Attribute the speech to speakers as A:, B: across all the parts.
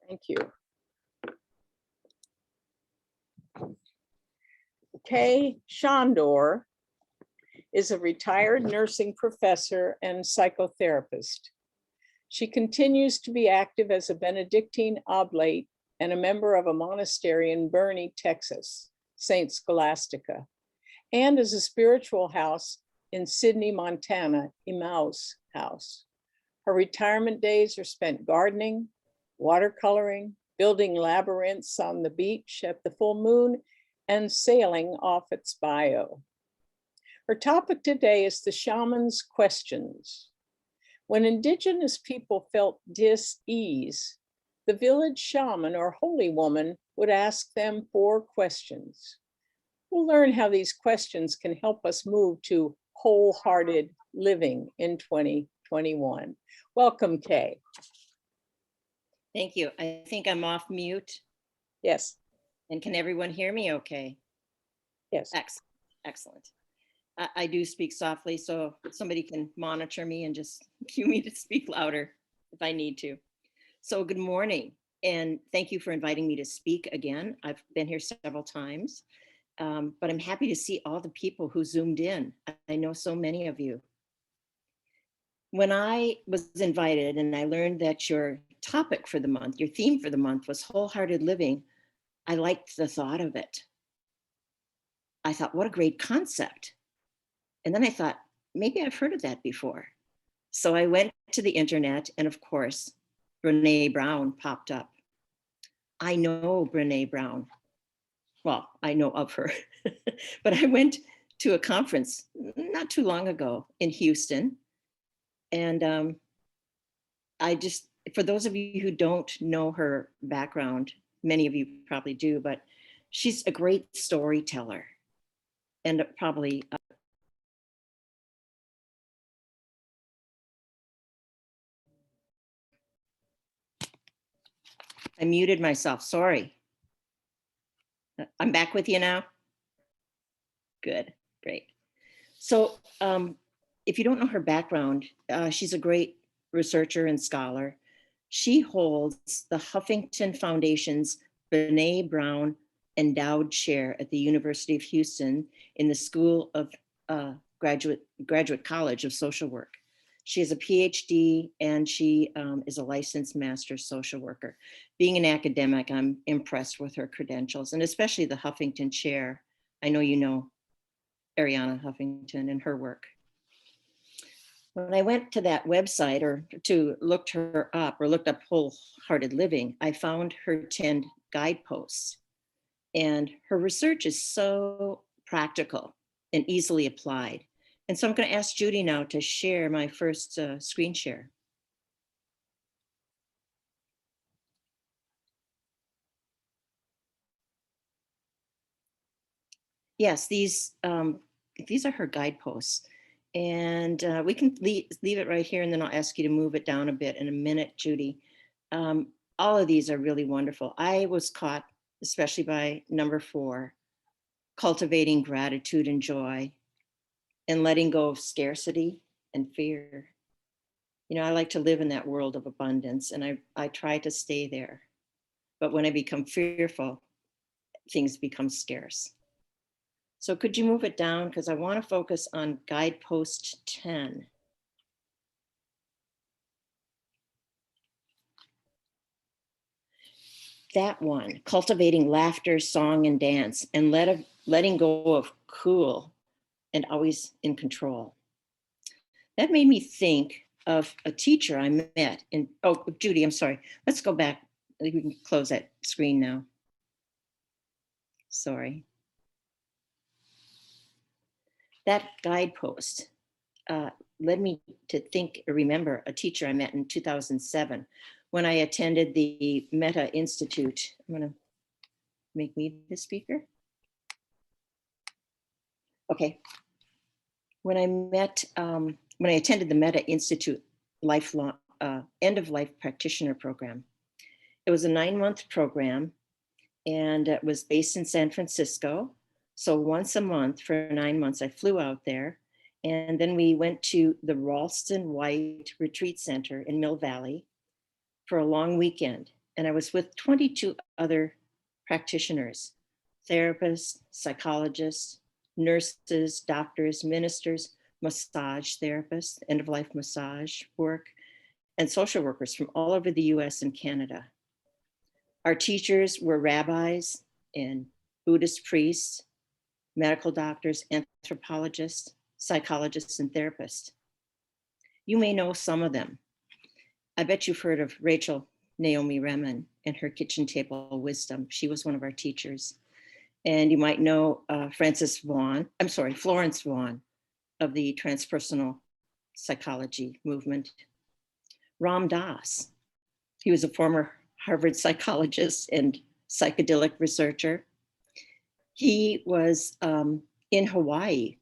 A: Thank you. Kay Sandor is a retired nursing professor and psychotherapist. She continues to be active as a Benedictine oblate and a member of a monastery in Boerne, Texas, St. Scholastica, and as a spiritual house in Sydney, Montana, Emmaus House. Her retirement days are spent gardening, watercoloring, building labyrinths on the beach at the full moon, and sailing off its bayou. Her topic today is the shaman's questions. When indigenous people felt dis-ease, the village shaman or holy woman would ask them 4 questions. We'll learn how these questions can help us move to wholehearted living in 2021. Welcome, Kay.
B: Thank you. I think I'm off mute.
A: Yes.
B: And can everyone hear me okay?
A: Yes.
B: Excellent. I do speak softly, so somebody can monitor me and just cue me to speak louder if I need to. So good morning, and thank you for inviting me to speak again. I've been here several times, but I'm happy to see all the people who zoomed in. I know so many of you. When I was invited and I learned that your topic for the month, your theme for the month was wholehearted living, I liked the thought of it. I thought, what a great concept. And then I thought, maybe I've heard of that before. So I went to the internet, and of course, Brené Brown popped up. I know Brené Brown. Well, I know of her, but I went to a conference not too long ago in Houston. And for those of you who don't know her background, many of you probably do, but she's a great storyteller and probably I muted myself, sorry. I'm back with you now. Good, great. So if you don't know her background, she's a great researcher and scholar. She holds the Huffington Foundation's Brené Brown Endowed Chair at the University of Houston in the School of Graduate College of Social Work. She has a PhD and she is a licensed master social worker. Being an academic, I'm impressed with her credentials, and especially the Huffington Chair. I know you know Arianna Huffington and her work. When I went to that website or to looked her up or looked up wholehearted living, I found her 10 guideposts. And her research is so practical and easily applied. And so I'm going to ask Judy now to share my first screen share. Yes, these are her guideposts. And we can leave it right here, and then I'll ask you to move it down a bit in a minute, Judy. All of these are really wonderful. I was caught, especially by number 4, cultivating gratitude and joy and letting go of scarcity and fear. You know, I like to live in that world of abundance, and I try to stay there. But when I become fearful, things become scarce. So could you move it down? Because I want to focus on guidepost 10. That one, cultivating laughter, song, and dance, and letting go of cool and always in control. That made me think of a teacher I met in, oh, Judy, I'm sorry. Let's go back. We can close that screen now. Sorry. That guidepost led me to remember a teacher I met in 2007 when I attended the Meta Institute. I'm going to make me the speaker. Okay. When I attended the Meta Institute lifelong end of life practitioner program, it was a 9-month program, and it was based in San Francisco. So once a month for 9 months, I flew out there, and then we went to the Ralston White Retreat Center in Mill Valley for a long weekend. and I was with 22 other practitioners, therapists, psychologists, nurses, doctors, ministers, massage therapists, end-of-life massage work, and social workers from all over the US and Canada. Our teachers were rabbis and Buddhist priests, medical doctors, anthropologists, psychologists, and therapists. You may know some of them. I bet you've heard of Rachel Naomi Remen and her kitchen table wisdom. She was one of our teachers. And you might know Florence Vaughan of the transpersonal psychology movement. Ram Dass, he was a former Harvard psychologist and psychedelic researcher. He was in Hawaii,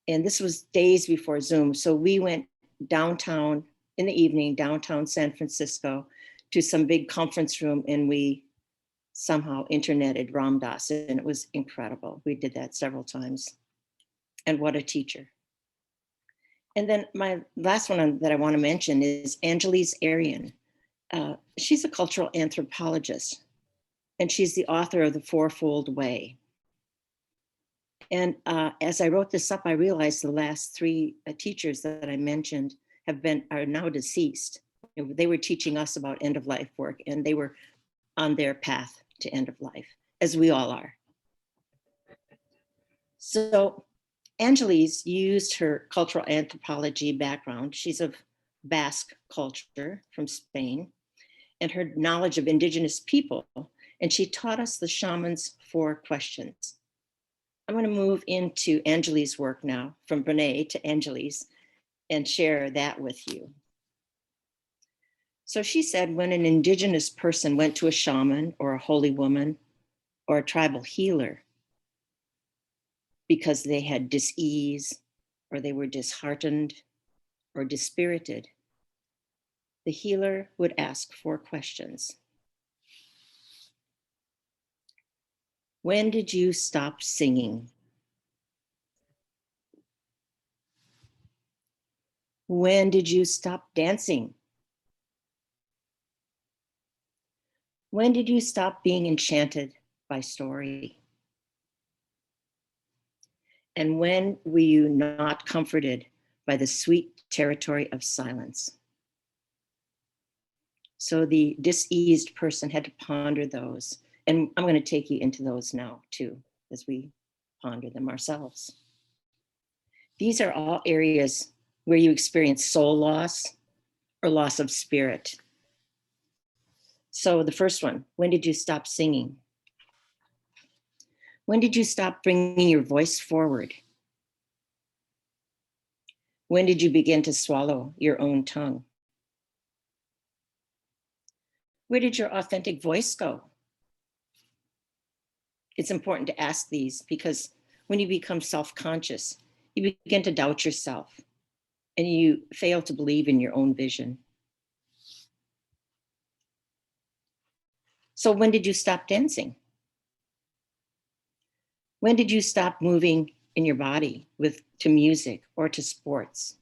B: and this was days before Zoom. So we went downtown in the evening, downtown San Francisco, to some big conference room, and we somehow interneted Ram Dass, and it was incredible. We did that several times. And what a teacher. And then my last one that I want to mention is Angeles Arian. She's a cultural anthropologist, and she's the author of The Fourfold Way. And as I wrote this up, I realized the last three teachers that I mentioned are now deceased. They were teaching us about end-of-life work, and they were on their path to end of life, as we all are. So Angeles used her cultural anthropology background. She's of Basque culture from Spain, and her knowledge of indigenous people. And she taught us the shaman's 4 questions. I'm going to move into Angeles' work now, from Brene to Angeles, and share that with you. So she said, when an indigenous person went to a shaman or a holy woman or a tribal healer because they had dis-ease or they were disheartened or dispirited, the healer would ask 4 questions. When did you stop singing? When did you stop dancing? When did you stop being enchanted by story? And when were you not comforted by the sweet territory of silence? So the diseased person had to ponder those. And I'm going to take you into those now too, as we ponder them ourselves. These are all areas where you experience soul loss or loss of spirit. So the first one, when did you stop singing? When did you stop bringing your voice forward? When did you begin to swallow your own tongue? Where did your authentic voice go? It's important to ask these because when you become self-conscious, you begin to doubt yourself and you fail to believe in your own vision. So when did you stop dancing? When did you stop moving in your body to music or to sports?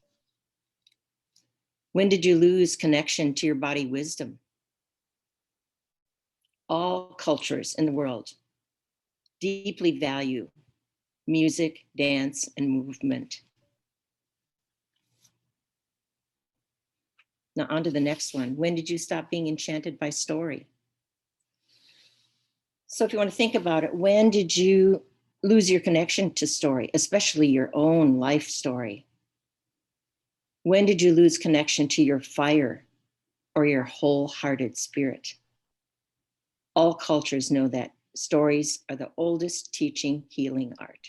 B: When did you lose connection to your body wisdom? All cultures in the world deeply value music, dance, and movement. Now on to the next one. When did you stop being enchanted by story? So if you want to think about it, when did you lose your connection to story, especially your own life story? When did you lose connection to your fire or your wholehearted spirit? All cultures know that stories are the oldest teaching healing art.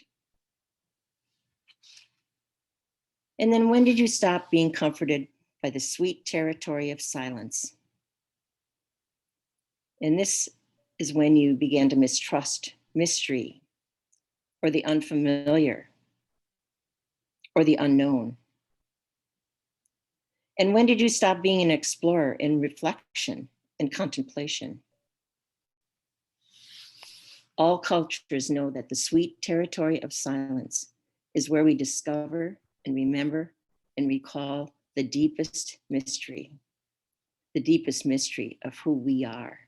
B: And then when did you stop being comforted by the sweet territory of silence? And this is when you began to mistrust mystery or the unfamiliar or the unknown. And when did you stop being an explorer in reflection and contemplation? All cultures know that the sweet territory of silence is where we discover and remember and recall the deepest mystery of who we are.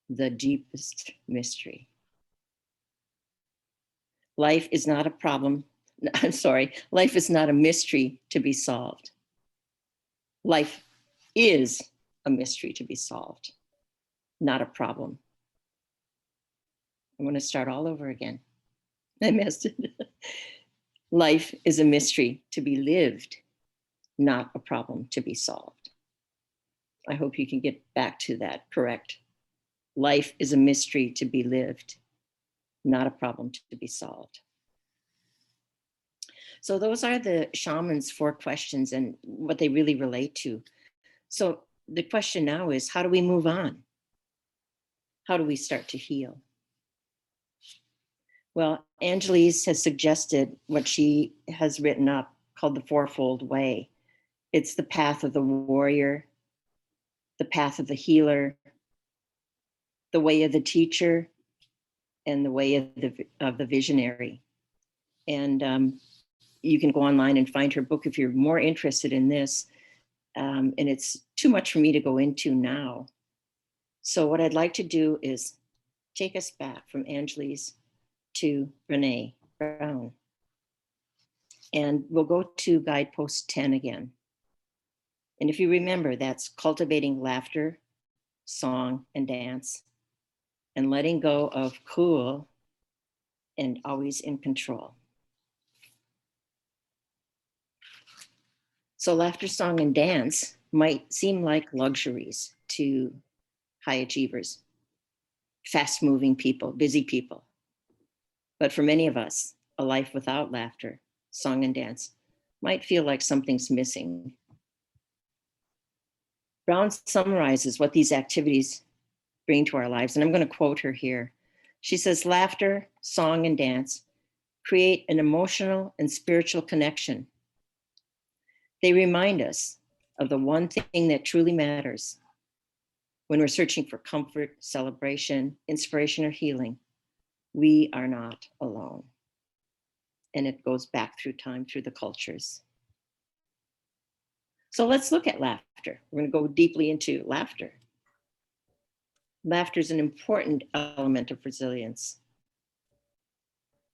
B: the deepest mystery. Life is not a problem. I'm sorry, life is not a mystery to be solved. Life is a mystery to be solved, not a problem. I want to start all over again. I missed it. Life is a mystery to be lived, not a problem to be solved. I hope you can get back to that correct. Life is a mystery to be lived, not a problem to be solved. So those are the shaman's 4 questions and what they really relate to. So the question now is, how do we move on? How do we start to heal? Well, Angelise has suggested what she has written up called the Fourfold Way. It's the path of the warrior, the path of the healer, the way of the teacher, and the way of the visionary. And you can go online and find her book if you're more interested in this. And it's too much for me to go into now. So what I'd like to do is take us back from Angelise to Brene Brown. And we'll go to guidepost 10 again. And if you remember, that's cultivating laughter, song, and dance, and letting go of cool and always in control. So laughter, song, and dance might seem like luxuries to high achievers, fast-moving people, busy people. But for many of us, a life without laughter, song, and dance might feel like something's missing. Brown summarizes what these activities bring to our lives, and I'm going to quote her here. She says, laughter, song, and dance create an emotional and spiritual connection. They remind us of the one thing that truly matters. When we're searching for comfort, celebration, inspiration, or healing, we are not alone. And it goes back through time, through the cultures. So let's look at laughter. We're going to go deeply into laughter. Laughter is an important element of resilience.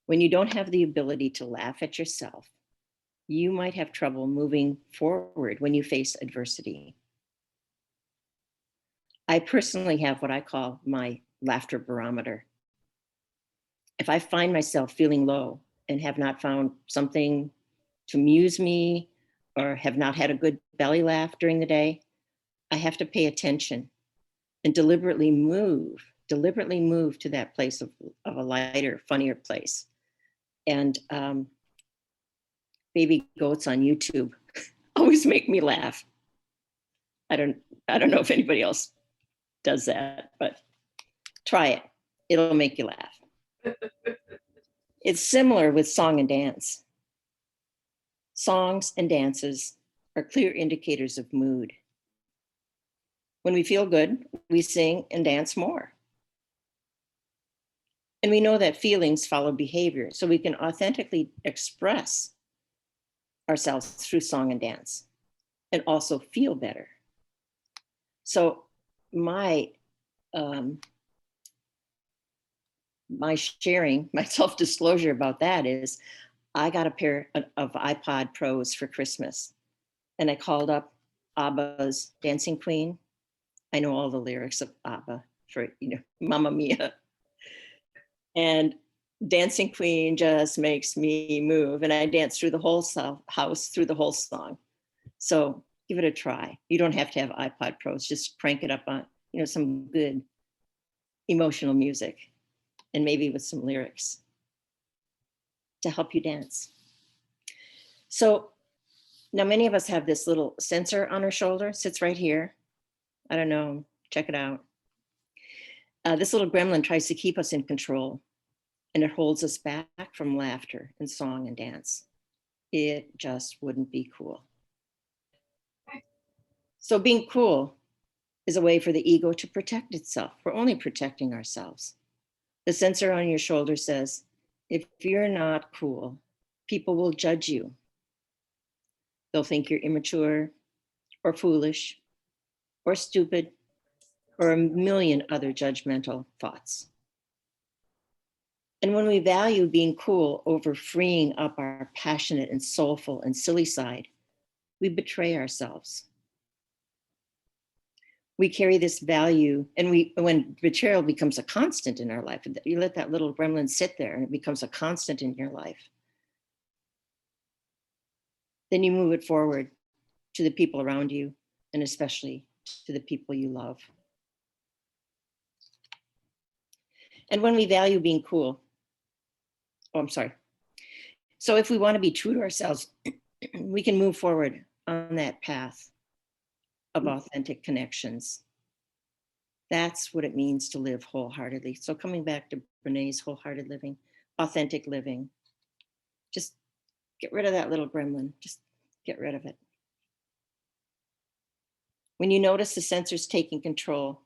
B: When you don't have the ability to laugh at yourself, you might have trouble moving forward when you face adversity. I personally have what I call my laughter barometer. If I find myself feeling low and have not found something to amuse me or have not had a good belly laugh during the day, I have to pay attention and deliberately move to that place of a lighter, funnier place. And baby goats on YouTube always make me laugh. I don't know if anybody else does that, but try it. It'll make you laugh. It's similar with song and dance. Songs and dances are clear indicators of mood. When we feel good, we sing and dance more. And we know that feelings follow behavior, so we can authentically express ourselves through song and dance and also feel better. So my sharing, my self-disclosure about that is I got a pair of iPod Pros for Christmas, and I called up ABBA's Dancing Queen. I know all the lyrics of ABBA for, Mamma Mia. And Dancing Queen just makes me move. And I dance through the whole house, through the whole song. So give it a try. You don't have to have iPod Pros, just crank it up on, some good emotional music and maybe with some lyrics to help you dance. So now many of us have this little sensor on our shoulder, sits right here. I don't know, check it out. This little gremlin tries to keep us in control, and it holds us back from laughter and song and dance. It just wouldn't be cool. So being cool is a way for the ego to protect itself. We're only protecting ourselves. The sensor on your shoulder says, if you're not cool, people will judge you. They'll think you're immature or foolish or stupid or a million other judgmental thoughts. And when we value being cool over freeing up our passionate and soulful and silly side, we betray ourselves. We carry this value, and when betrayal becomes a constant in our life, you let that little gremlin sit there and it becomes a constant in your life, then you move it forward to the people around you, and especially to the people you love. And when we value being cool, So if we want to be true to ourselves, we can move forward on that path of authentic connections. That's what it means to live wholeheartedly. So coming back to Brené's wholehearted living, authentic living, just get rid of that little gremlin. Just get rid of it. When you notice the sensors taking control,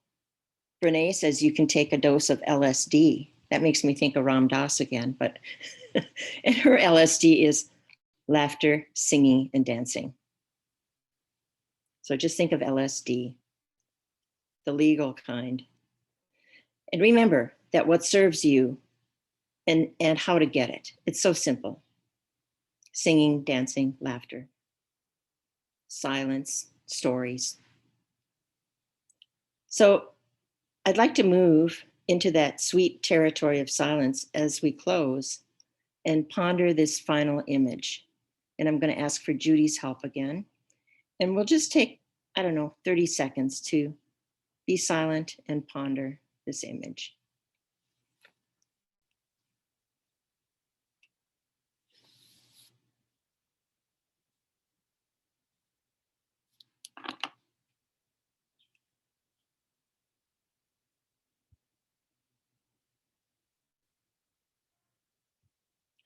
B: Brené says you can take a dose of LSD. That makes me think of Ram Dass again, but and her LSD is laughter, singing, and dancing. So just think of LSD, the legal kind. And remember that what serves you and how to get it. It's so simple. Singing, dancing, laughter, silence, stories. So I'd like to move into that sweet territory of silence as we close and ponder this final image. And I'm going to ask for Judy's help again. And we'll just take, 30 seconds to be silent and ponder this image.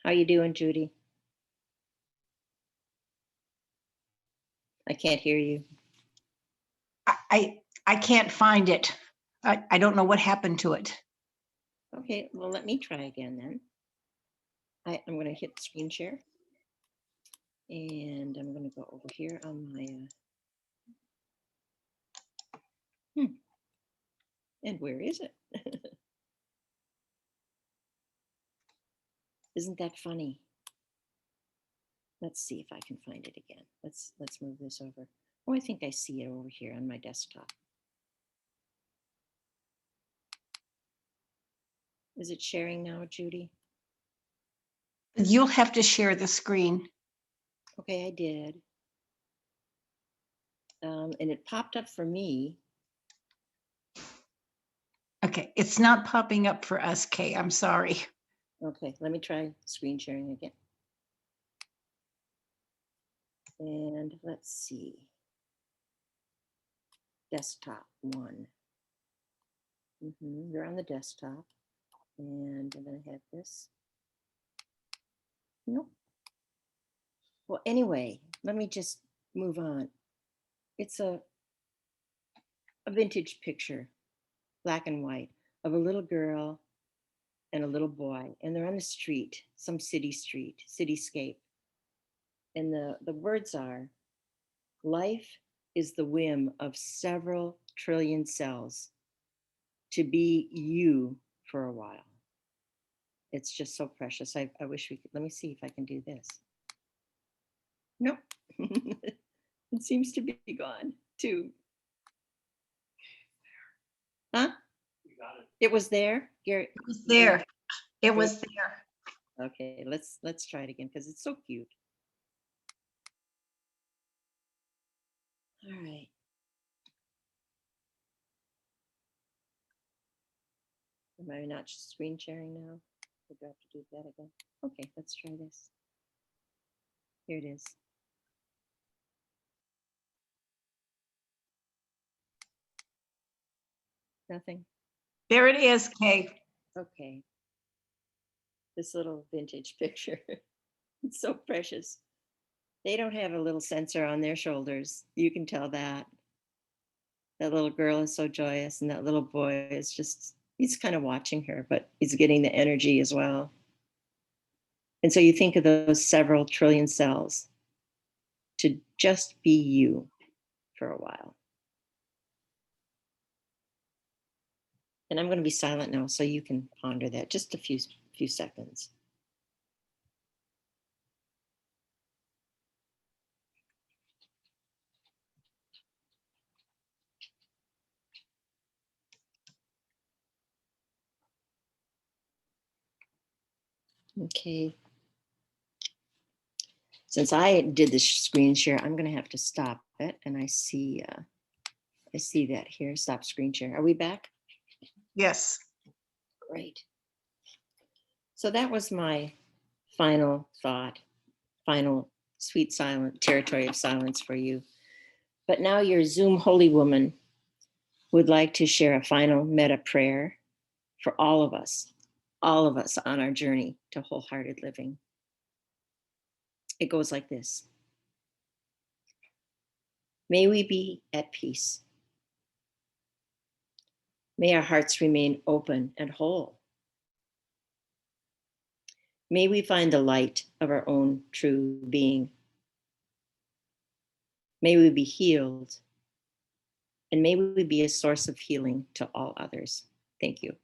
B: How you doing, Judy? I can't hear you.
C: I can't find it. I don't know what happened to it.
B: Okay, well, let me try again then. I'm going to hit screen share. And I'm going to go over here on my... And where is it? Isn't that funny? Let's see if I can find it again. Let's move this over. Oh, I think I see it over here on my desktop. Is it sharing now, Judy?
C: You'll have to share the screen.
B: Okay, I did. And it popped up for me.
C: Okay, it's not popping up for us, Kay. I'm sorry.
B: Okay, let me try screen sharing again. And let's see. Desktop 1. You're on the desktop. And I'm going to have this. Nope. Well, anyway, let me just move on. It's a vintage picture, black and white, of a little girl and a little boy. And they're on the street, some cityscape. And the words are, life is the whim of several trillion cells to be you for a while. It's just so precious. I wish we could, let me see if I can do this. Nope. It seems to be gone too. Huh? You got it. It was there, Gary?
C: It was there. It was there.
B: Okay, let's try it again because it's so cute. All right. Am I not screen sharing now? Do I have to do that again? Okay, let's try this. Here it is. Nothing?
C: There it is, Kay.
B: Okay. This little vintage picture. It's so precious. They don't have a little sensor on their shoulders. You can tell that. That little girl is so joyous, and that little boy is just, he's kind of watching her, but he's getting the energy as well. And so you think of those several trillion cells to just be you for a while. And I'm going to be silent now so you can ponder that just a few seconds. Okay. Since I did the screen share, I'm going to have to stop it. And I see that here. Stop screen share. Are we back?
C: Yes.
B: Great. So that was my final thought, final sweet silent territory of silence for you. But now your Zoom holy woman would like to share a final meta prayer for all of us on our journey to wholehearted living. It goes like this. May we be at peace. May our hearts remain open and whole. May we find the light of our own true being. May we be healed, and may we be a source of healing to all others. Thank you.